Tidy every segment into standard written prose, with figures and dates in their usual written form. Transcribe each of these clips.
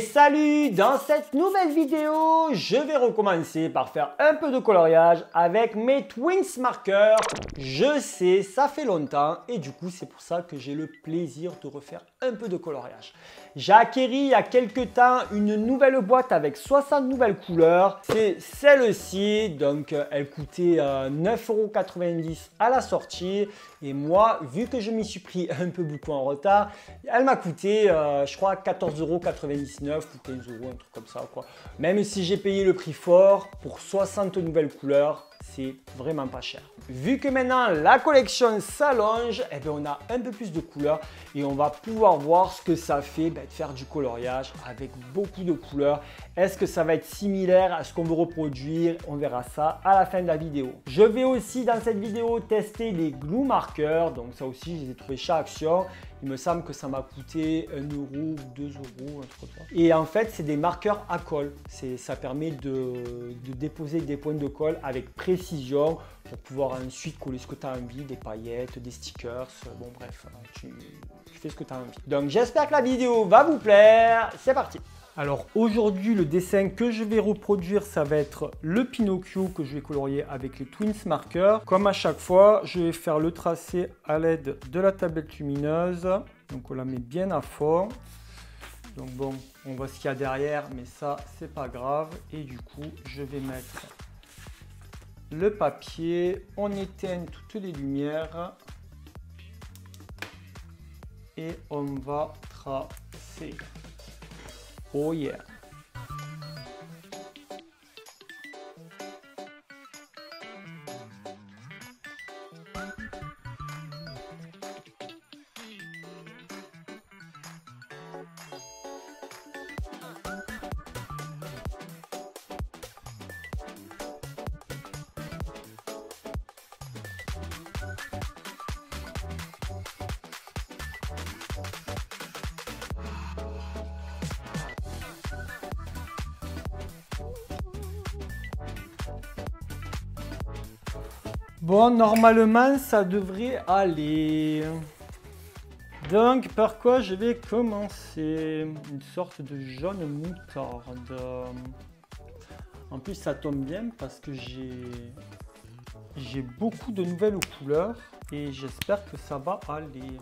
salut! Dans cette nouvelle vidéo, je vais recommencer par faire un peu de coloriage avec mes Twins Markers. Je sais, ça fait longtemps et du coup, c'est pour ça que j'ai le plaisir de refaire un peu de coloriage. J'ai acquéri il y a quelques temps une nouvelle boîte avec 60 nouvelles couleurs. C'est celle-ci, donc elle coûtait 9,90 € à la sortie. Et moi, vu que je m'y suis pris un peu beaucoup en retard, elle m'a coûté, je crois, 14,99 € ou 15 €, un truc comme ça, quoi. Même si j'ai payé le prix fort, pour 60 nouvelles couleurs, c'est vraiment pas cher. Vu que maintenant la collection s'allonge, eh bien, on a un peu plus de couleurs et on va pouvoir voir ce que ça fait de faire du coloriage avec beaucoup de couleurs. Est-ce que ça va être similaire à ce qu'on veut reproduire? On verra ça à la fin de la vidéo. Je vais aussi dans cette vidéo tester les glue markers, donc ça aussi je les ai trouvés chez Action. Il me semble que ça m'a coûté 1 € ou 2 €, un truc comme ça. Et en fait, c'est des marqueurs à colle. Ça permet de déposer des points de colle avec précision pour pouvoir ensuite coller ce que tu as envie, des paillettes, des stickers. Bon, bref, tu fais ce que tu as envie. Donc, j'espère que la vidéo va vous plaire. C'est parti! Alors aujourd'hui, le dessin que je vais reproduire, ça va être le Pinocchio que je vais colorier avec les Twins Markers. Comme à chaque fois, je vais faire le tracé à l'aide de la tablette lumineuse. Donc on la met bien à fond. Donc bon, on voit ce qu'il y a derrière, mais ça, c'est pas grave. Et du coup, je vais mettre le papier. On éteint toutes les lumières. Et on va tracer. Oh yeah! Bon, normalement, ça devrait aller. Donc, par quoi je vais commencer? Une sorte de jaune moutarde. En plus, ça tombe bien parce que j'ai beaucoup de nouvelles couleurs et j'espère que ça va aller.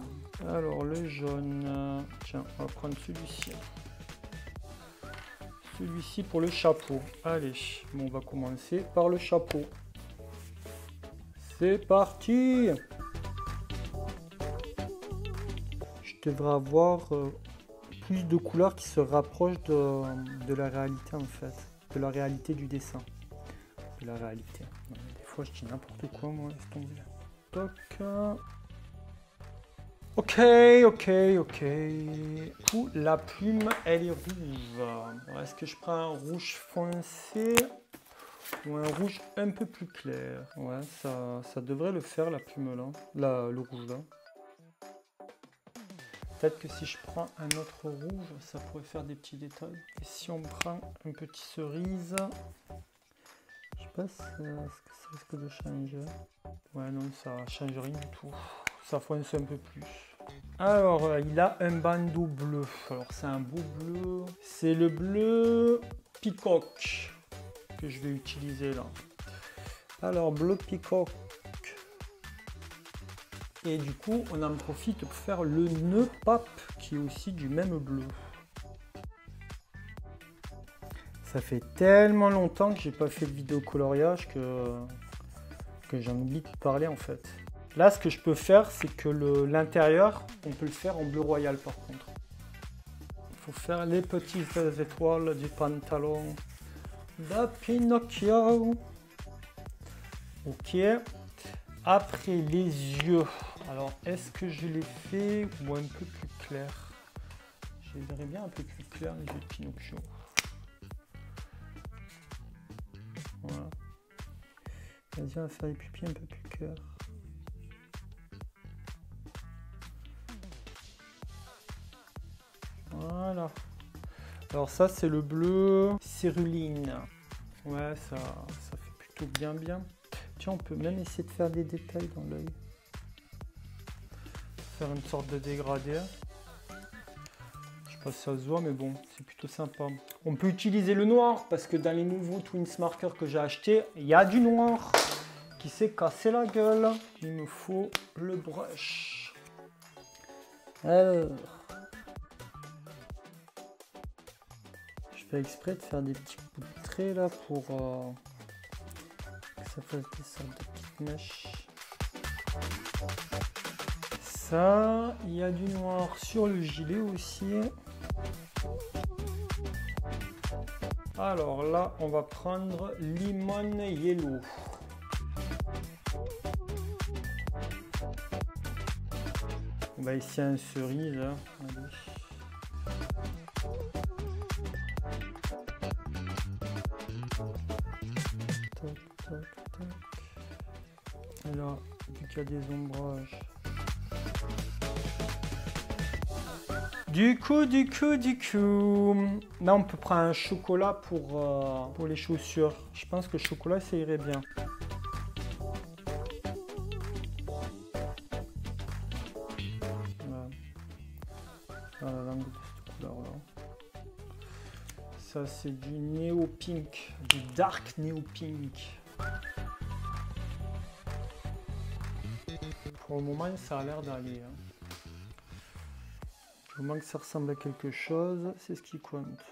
Alors, le jaune. Tiens, on va prendre celui-ci. Celui-ci pour le chapeau. Allez, bon, on va commencer par le chapeau. C'est parti! Je devrais avoir plus de couleurs qui se rapprochent de la réalité en fait. De la réalité du dessin. De la réalité. Des fois je dis n'importe quoi moi, laisse tomber. Toc. Ok. Du coup, la plume elle est rouge. Est-ce que je prends un rouge foncé? Ou un rouge un peu plus clair. Ouais, ça devrait le faire la plume là. Le rouge là. Peut-être que si je prends un autre rouge, ça pourrait faire des petits détails. Et si on prend un petit cerise, je sais pas si ce que ça risque de changer. Ouais, non, ça change rien du tout. Ça fonce un peu plus. Alors, il a un bandeau bleu. Alors, c'est un beau bleu. C'est le bleu peacock que je vais utiliser là. Alors bleu peacock. Et du coup on en profite pour faire le nœud pape qui est aussi du même bleu. Ça fait tellement longtemps que j'ai pas fait de vidéo coloriage que j'en oublie de parler en fait. Là ce que je peux faire c'est que l'intérieur on peut le faire en bleu royal par contre. Il faut faire les petites étoiles du pantalon de Pinocchio. Ok. Après les yeux. Alors est-ce que je les fais ou un peu plus clair? Je les verrais bien un peu plus clair les yeux de Pinocchio. Voilà. Vas-y, on va faire les pupilles un peu plus claires. Voilà. Alors ça c'est le bleu céruline. Ouais, ça fait plutôt bien. Tiens, on peut même essayer de faire des détails dans l'œil. Faire une sorte de dégradé. Je sais pas si ça se voit, mais bon, c'est plutôt sympa. On peut utiliser le noir parce que dans les nouveaux Twins marqueurs que j'ai achetés, il y a du noir qui s'est cassé la gueule. Il me faut le brush. Alors, je fais exprès de faire des petits bouts de traits là pour que ça fasse des sortes de petites mèches. Ça, il y a du noir sur le gilet aussi. Alors là, on va prendre Lemon Yellow. On va essayer un cerise. Hein. Allez. Tac, tac, tac. Et là, vu qu'il y a des ombrages. Du coup, là on peut prendre un chocolat pour les chaussures. Je pense que le chocolat ça irait bien. Voilà. Voilà la langue de cette couleur là. Ça c'est du néo pink, du dark néo pink. Pour le moment ça a l'air d'aller. Hein. Du moment que ça ressemble à quelque chose, c'est ce qui compte.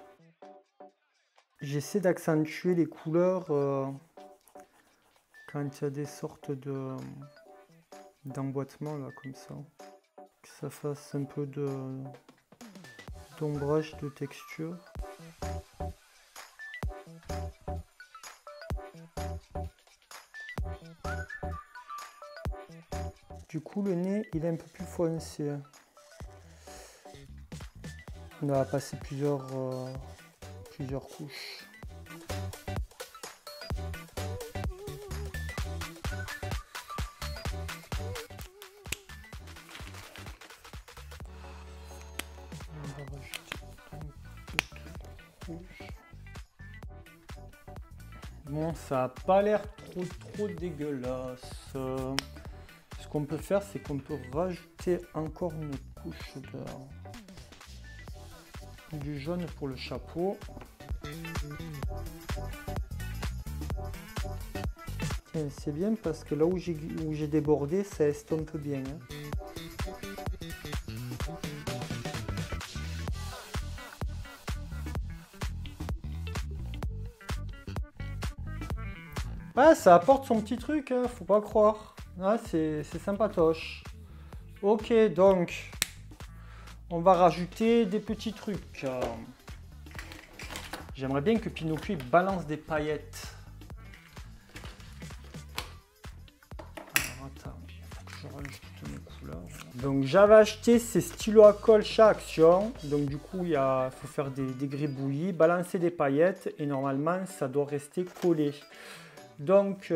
J'essaie d'accentuer les couleurs quand il y a des sortes d'emboîtements là comme ça. Que ça fasse un peu d'ombrage, de texture. Du coup le nez il est un peu plus foncé. On va passer plusieurs couches. On va rajouter une petite couche. Bon, ça n'a pas l'air trop dégueulasse. Ce qu'on peut faire, c'est qu'on peut rajouter encore une couche du jaune pour le chapeau. C'est bien parce que là où j'ai débordé, ça estompe bien. Hein. Ouais, ça apporte son petit truc, hein, faut pas croire. Ah, c'est sympatoche. Ok, donc on va rajouter des petits trucs. J'aimerais bien que Pinocchio balance des paillettes. Alors attends, il faut que je rajoute mes couleurs. Donc j'avais acheté ces stylos à colle chez Action. Donc du coup, il faut faire des gribouillis, balancer des paillettes et normalement ça doit rester collé. Donc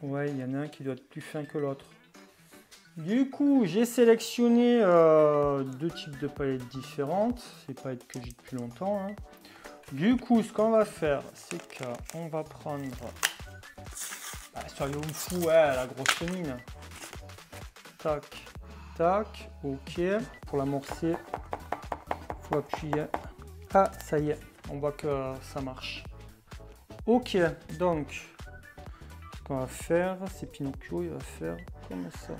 ouais, il y en a un qui doit être plus fin que l'autre. Du coup, j'ai sélectionné deux types de paillettes différentes. C'est paillettes que j'ai depuis longtemps. Hein. Du coup, ce qu'on va faire, c'est qu'on va prendre... soyons fous, ouais, la grosse mine. Tac, tac, ok. Pour l'amorcer, il faut appuyer. Ah, ça y est, on voit que ça marche. Ok, donc, ce qu'on va faire, c'est Pinocchio, il va faire comme ça.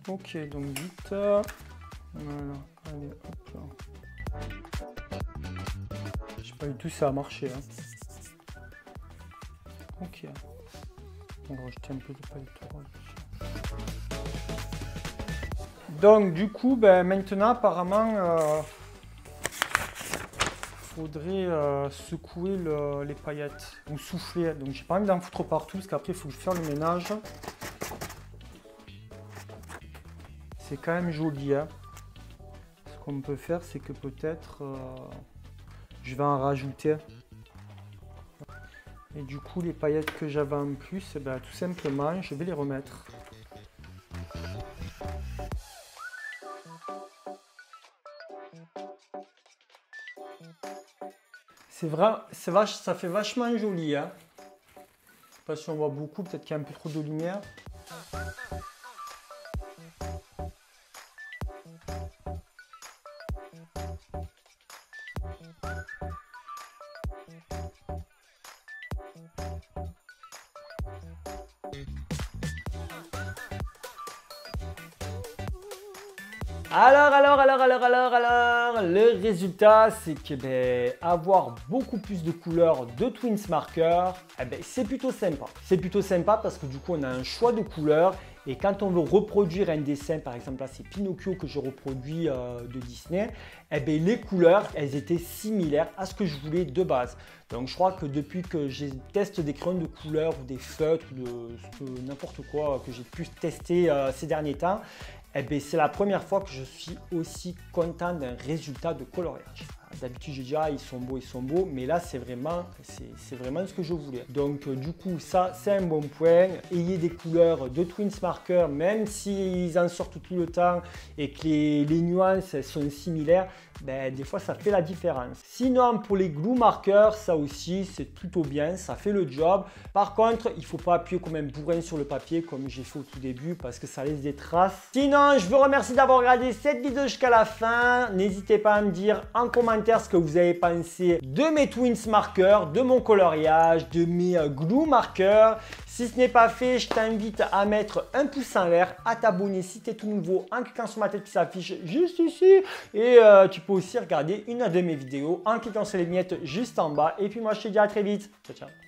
Ok, donc vite. Voilà, allez, hop là. Je sais pas du tout si ça a marché. Hein. Ok. On va rajouter un peu de paillettes rouges. Donc du coup, ben, maintenant apparemment, faudrait secouer les paillettes ou souffler. Donc j'ai pas envie d'en foutre partout parce qu'après il faut que je fasse le ménage. C'est quand même joli. Hein. Ce qu'on peut faire, c'est que peut-être je vais en rajouter. Et du coup, les paillettes que j'avais en plus, eh ben, tout simplement, je vais les remettre. C'est vrai, ça fait vachement joli. Hein. Je sais pas si on voit beaucoup, peut-être qu'il y a un peu trop de lumière. Alors, le résultat, c'est que avoir beaucoup plus de couleurs de Twins Marker, c'est plutôt sympa. C'est plutôt sympa parce que du coup, on a un choix de couleurs et quand on veut reproduire un dessin, par exemple là, c'est Pinocchio que je reproduis de Disney, les couleurs, elles étaient similaires à ce que je voulais de base. Donc je crois que depuis que je teste des crayons de couleur ou des feutres ou de n'importe quoi que j'ai pu tester ces derniers temps, c'est la première fois que je suis aussi content d'un résultat de coloriage. D'habitude, j'ai dit ils sont beaux, mais là, c'est vraiment ce que je voulais. Donc, du coup, ça, c'est un bon point. Ayez des couleurs de Twins Marker, même s'ils en sortent tout le temps et que les nuances sont similaires, des fois, ça fait la différence. Sinon, pour les glue markers, ça aussi, c'est plutôt bien, ça fait le job. Par contre, il ne faut pas appuyer comme un bourrin sur le papier, comme j'ai fait au tout début, parce que ça laisse des traces. Sinon, je vous remercie d'avoir regardé cette vidéo jusqu'à la fin. N'hésitez pas à me dire en commentaire ce que vous avez pensé de mes Twins markers, de mon coloriage, de mes glue markers. Si ce n'est pas fait, je t'invite à mettre un pouce en l'air, à t'abonner si tu es tout nouveau en cliquant sur ma tête qui s'affiche juste ici. Et tu peux aussi regarder une de mes vidéos en cliquant sur les miettes juste en bas. Et puis moi, je te dis à très vite. Ciao, ciao.